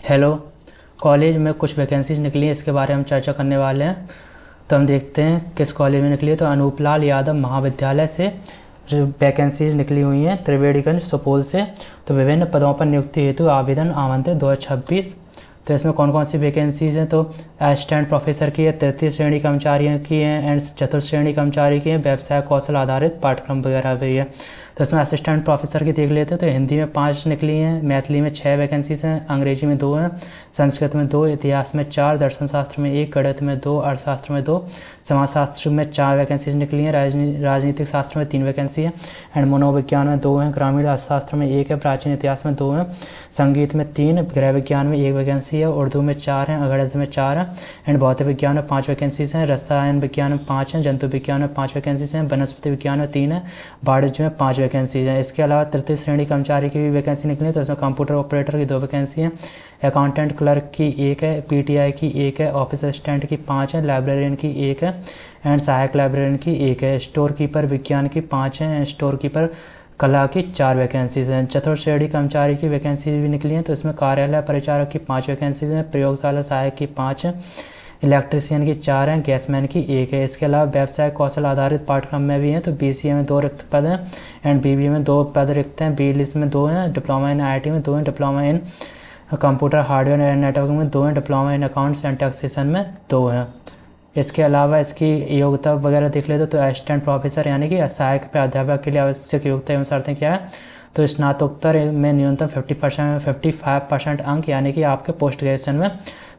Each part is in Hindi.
हेलो। कॉलेज में कुछ वैकेंसीज निकली हैं, इसके बारे में हम चर्चा करने वाले हैं। तो हम देखते हैं किस कॉलेज में निकली है। तो अनूपलाल यादव महाविद्यालय से जो वैकेंसीज निकली हुई हैं त्रिवेणीगंज सुपौल से। तो विभिन्न पदों पर नियुक्ति हेतु आवेदन आमंत्रित 2026। तो इसमें कौन कौन सी वैकेंसीज हैं? तो असिस्टेंट प्रोफेसर की है, तृतीय श्रेणी कर्मचारियों की है एंड चतुर्थ श्रेणी कर्मचारी की है, व्यवसाय कौशल आधारित पाठ्यक्रम वगैरह भी है। तो इसमें असिस्टेंट प्रोफेसर की देख लेते हैं। तो हिंदी में 5 निकली हैं, मैथिली में 6 वैकेंसीज हैं, अंग्रेजी में 2 हैं, संस्कृत में 2, इतिहास में 4, दर्शन शास्त्र में 1, गणित में 2, अर्थशास्त्र में 2, समाजशास्त्र में 4 वैकेंसीज निकली हैं, राजनीतिक शास्त्र में 3 वैकेंसी है एंड मनोविज्ञान में 2 हैं, ग्रामीण अर्थशास्त्र में 1 है, प्राचीन इतिहास में 2 हैं, संगीत में 3, गृह विज्ञान में 1 वैकेंसी है, उर्दू में 4 हैं, गणित में 4 हैं एंड भौतिक विज्ञान में 5 वैकेंसीज हैं, रसायन विज्ञान में 5 हैं, जंतु विज्ञान में 5 वैकेंसीज हैं, वनस्पति विज्ञान में 3 है, वाणिज्य में 5 वैकेंसीज हैं। इसके अलावा तृतीय श्रेणी कर्मचारी की भी वैकेंसी निकली है। तो इसमें कंप्यूटर ऑपरेटर की 2 वैकेंसी हैं, अकाउंटेंट क्लर्क की 1 है, पीटीआई की 1 है, ऑफिस असिस्टेंट की 5 है, लाइब्रेरियन की 1 है एंड सहायक लाइब्रेरियन की 1 है, स्टोर कीपर विज्ञान की 5 है एंड स्टोर कीपर कला की 4 वैकेंसीज हैं। चतुर्थ श्रेणी कर्मचारी की वैकेंसी भी निकली हैं। तो इसमें कार्यालय परिचारक की 5 वैकेंसीज हैं, प्रयोगशाला सहायक की 5 हैं, इलेक्ट्रीशियन की 4 हैं, गैसमैन की 1 है। इसके अलावा व्यवसाय कौशल आधारित पाठ्यक्रम में भी हैं। तो बीसीए में 2 रिक्त पद हैं एंड बीबीए में 2 पद रिक्त हैं, बीलिस में 2 हैं, डिप्लोमा इन आईटी में 2 हैं, diploma in computer hardware and networking में 2 हैं, diploma in accounts and taxation में 2 हैं। इसके अलावा इसकी योग्यता वगैरह देख लेते तो असिस्टेंट प्रोफेसर यानी कि सहायक प्राध्यापक के लिए आवश्यक योग्यता एवं शर्तें क्या है? तो स्नातकोत्तर में न्यूनतम 55% अंक यानी कि आपके पोस्ट ग्रेजुएशन में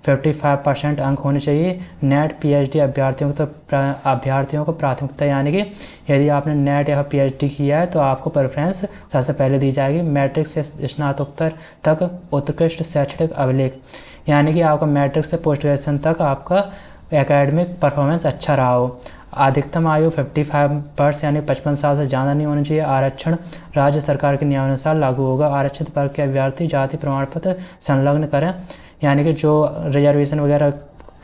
55% अंक होने चाहिए। नेट पीएचडी अभ्यर्थियों को प्राथमिकता यानी कि यदि आपने नेट या पीएचडी किया है तो आपको प्रेफरेंस सबसे पहले दी जाएगी। मैट्रिक से स्नातकोत्तर तक उत्कृष्ट शैक्षणिक अभिलेख यानी कि आपका मैट्रिक से पोस्ट ग्रेजुएशन तक आपका एकेडमिक परफॉर्मेंस अच्छा रहा हो। अधिकतम आयु 55 वर्ष यानी 55 साल से ज़्यादा नहीं होनी चाहिए। आरक्षण राज्य सरकार के नियमानुसार लागू होगा। आरक्षित वर्ग के अभ्यर्थी जाति प्रमाण पत्र संलग्न करें यानी कि जो रिजर्वेशन वगैरह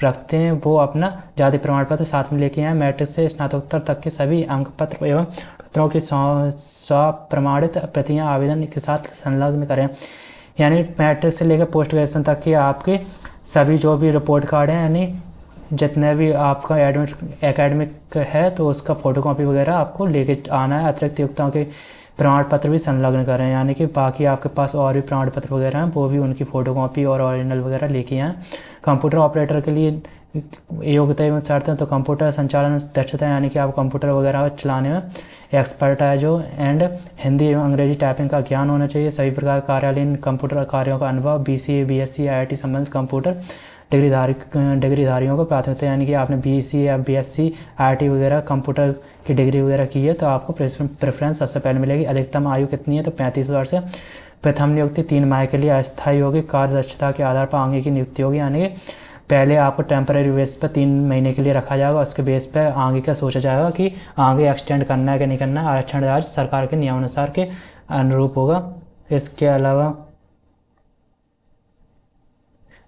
रखते हैं वो अपना जाति प्रमाण पत्र साथ में लेके आएँ। मैट्रिक से स्नातकोत्तर तक के सभी अंक पत्र एवं पत्रों की प्रमाणित प्रतियाँ आवेदन के साथ संलग्न करें। यानी मैट्रिक से लेकर पोस्ट ग्रेजुएशन तक की आपके सभी जो भी रिपोर्ट कार्ड हैं यानी जितने भी आपका एकेडमिक है तो उसका फ़ोटोकॉपी वगैरह आपको लेके आना है। अतिरिक्त योग्यताओं के प्रमाण पत्र भी संलग्न करें यानी कि बाकी आपके पास और भी प्रमाण पत्र वगैरह हैं वो भी उनकी फ़ोटोकॉपी और ओरिजिनल वगैरह लेके आएँ। कंप्यूटर ऑपरेटर के लिए योग्यता एवं शर्तें तो कंप्यूटर संचालन दक्षता यानी कि आप कंप्यूटर वगैरह चलाने में एक्सपर्ट है जो एंड हिंदी एवं अंग्रेजी टाइपिंग का ज्ञान होना चाहिए। सभी प्रकार कार्यालयीन कंप्यूटर कार्यों का अनुभव। बीसीए बीएससी आईआईटी संबंधित कंप्यूटर डिग्रीधारियों को प्राथमिकता यानी कि आपने बीएससी या बीएससी आईआईटी वगैरह कंप्यूटर की डिग्री वगैरह की है तो आपको प्रेफरेंस सबसे पहले मिलेगी। अधिकतम आयु कितनी है? तो 35 वर्ष है। प्रथम नियुक्ति 3 माह के लिए अस्थायी होगी। कार्य दक्षता के आधार पर आगे की नियुक्ति होगी यानी कि पहले आपको टेम्परेरी बेस पर 3 महीने के लिए रखा जाएगा, उसके बेस पर आगे का सोचा जाएगा कि आगे एक्सटेंड करना है कि नहीं करना है। आरक्षण राज्य सरकार के नियमानुसार के अनुरूप होगा। इसके अलावा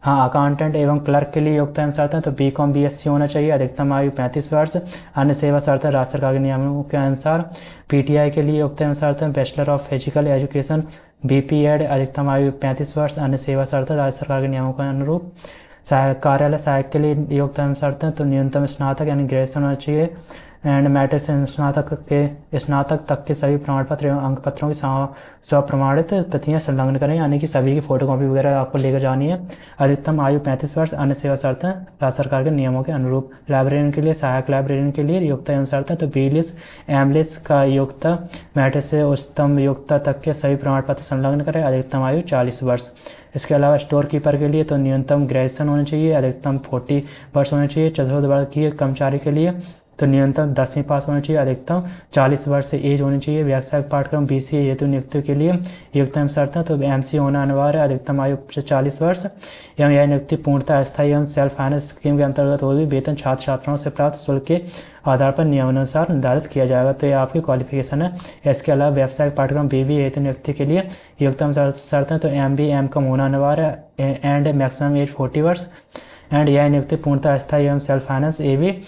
हाँ, अकाउंटेंट एवं क्लर्क के लिए योग्यता एवं शर्तें तो बीकॉम बीएससी होना चाहिए। अधिकतम आयु 35 वर्ष। अन्य सेवा शर्तें राज्य सरकार के नियमों के अनुसार। पीटीआई के लिए योग्यता एवं शर्तें bachelor of physical education BPEd. अधिकतम आयु 35 वर्ष। अन्य सेवा शर्तें राज्य सरकार के नियमों के अनुरूप। कार्यालय सहायक के लिए योग्यता एवं शर्तें तो न्यूनतम स्नातक यानी ग्रेजुएशन होना चाहिए एंड मैट्रिक से स्नातक तक के सभी प्रमाण पत्र एवं अंक पत्रों की स्वप्रमाणित प्रतियां संलग्न करें यानी कि सभी की फोटोकॉपी वगैरह आपको लेकर जानी है। अधिकतम आयु 35 वर्ष। अन्य सेवा शर्तें राज्य सरकार के नियमों के अनुरूप। लाइब्रेरियन के लिए सहायक लाइब्रेरियन के लिए योग्यता एवं शर्तें तो बीलिस एमलिस का योग्यता मैट्रिक से उच्चतम योग्यता तक के सभी प्रमाण पत्र संलग्न करें। अधिकतम आयु 40 वर्ष। इसके अलावा स्टोर कीपर के लिए तो न्यूनतम ग्रेजुएशन होना चाहिए। अधिकतम 40 वर्ष होना चाहिए। चतुर्थ वर्ग की कर्मचारी के लिए तो न्यूनतम 10वीं पास होना चाहिए। अधिकतम 40 वर्ष से एज होनी चाहिए। व्यावसायिक पाठ्यक्रम बीसीए हेतु नियुक्ति के लिए योग्यता एवं शर्तें तो एमसी होना अनिवार्य है। अधिकतम आयु से 40 वर्ष एवं यह नियुक्ति पूर्णतः अस्थायी एवं सेल्फ फाइनेंस स्कीम के अंतर्गत होगी। वेतन छात्र छात्राओं से प्राप्त शुल्क के आधार पर नियमानुसार निर्धारित किया जाएगा। तो ये आपकी क्वालिफिकेशन है। इसके अलावा व्यावसायिक पाठ्यक्रम बीबीए हेतु नियुक्ति के लिए योग्यता एवं शर्तें तो एमबीए एमकॉम होना अनिवार्य है एंड मैक्सिमम एज 40 वर्ष एंड यह नियुक्ति पूर्णतः अस्थायी एवं सेल्फ फाइनेंस ये भी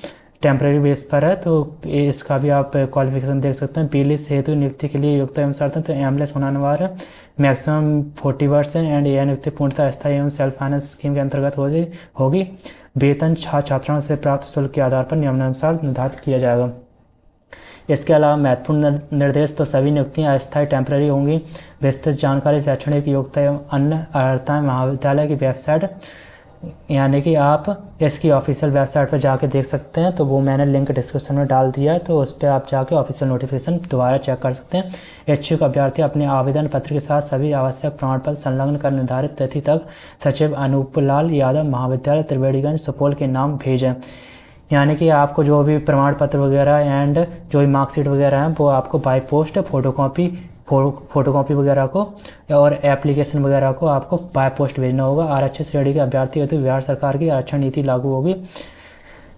टेम्प्रेरी बेस पर है तो इसका भी आप क्वालिफिकेशन देख सकते हैं। बीलिस हेतु नियुक्ति के लिए योग्यता एवं शर्तें तो एमलेस होना अनिवार्य है। मैक्सिमम 40 वर्ष है एंड यह नियुक्ति पूर्णतः अस्थायी एवं सेल्फ फाइनेंस स्कीम के अंतर्गत होगी। वेतन छात्रों से प्राप्त शुल्क के आधार पर नियमानुसार निर्धारित किया जाएगा। इसके अलावा महत्वपूर्ण निर्देश तो सभी नियुक्तियां अस्थायी टेम्पररी होंगी। विस्तृत जानकारी शैक्षणिक योग्यता एवं अन्य अर्हताएं महाविद्यालय की वेबसाइट यानी कि आप इसकी ऑफिशियल वेबसाइट पर जाके देख सकते हैं, तो वो मैंने लिंक डिस्क्रिप्शन में डाल दिया है, तो उस पर आप जाके ऑफिशियल नोटिफिकेशन दोबारा चेक कर सकते हैं। इच्छुक अभ्यर्थी अपने आवेदन पत्र के साथ सभी आवश्यक प्रमाण पत्र संलग्न कर निर्धारित तिथि तक सचिव अनूपलाल यादव महाविद्यालय त्रिवेणीगंज सुपौल के नाम भेजें। यानी कि आपको जो भी प्रमाण पत्र वगैरह एंड जो भी मार्कशीट वगैरह हैं वो आपको बाय पोस्ट फोटोकॉपी वगैरह को और एप्लीकेशन वगैरह को आपको बाय पोस्ट भेजना होगा। आरक्षित श्रेणी के अभ्यर्थी हेतु बिहार सरकार की आरक्षण नीति लागू होगी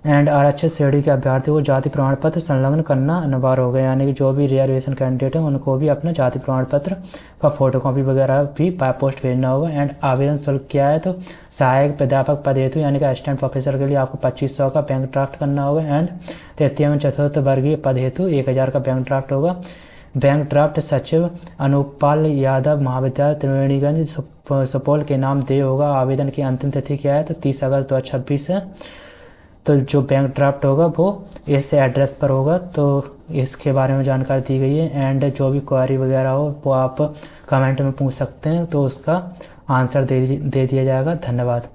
एंड आरक्षित श्रेणी के अभ्यर्थी को जाति प्रमाण पत्र संलग्न करना अनिवार्य होगा। यानी कि जो भी रिजर्वेशन कैंडिडेट हैं उनको भी अपना जाति प्रमाण पत्र का फोटोकॉपी वगैरह भी बाय पोस्ट भेजना होगा। एंड आवेदन शुल्क क्या है, तो सहायक प्राध्यापक पद हेतु यानी कि असिस्टेंट प्रोफेसर के लिए आपको 2500 का बैंक ड्राफ्ट करना होगा एंड तृतीय एवं चतुर्थ वर्गीय पद हेतु 1000 का बैंक ड्राफ्ट होगा। बैंक ड्राफ्ट सचिव अनूपलाल यादव महाविद्यालय त्रिवेणीगंज सुपौल के नाम दे होगा। आवेदन की अंतिम तिथि क्या है, तो 30 अगस्त 2026 है। तो जो बैंक ड्राफ्ट होगा वो इस एड्रेस पर होगा। तो इसके बारे में जानकारी दी गई है एंड जो भी क्वेरी वगैरह हो वो आप कमेंट में पूछ सकते हैं, तो उसका आंसर दे दिया जाएगा। धन्यवाद।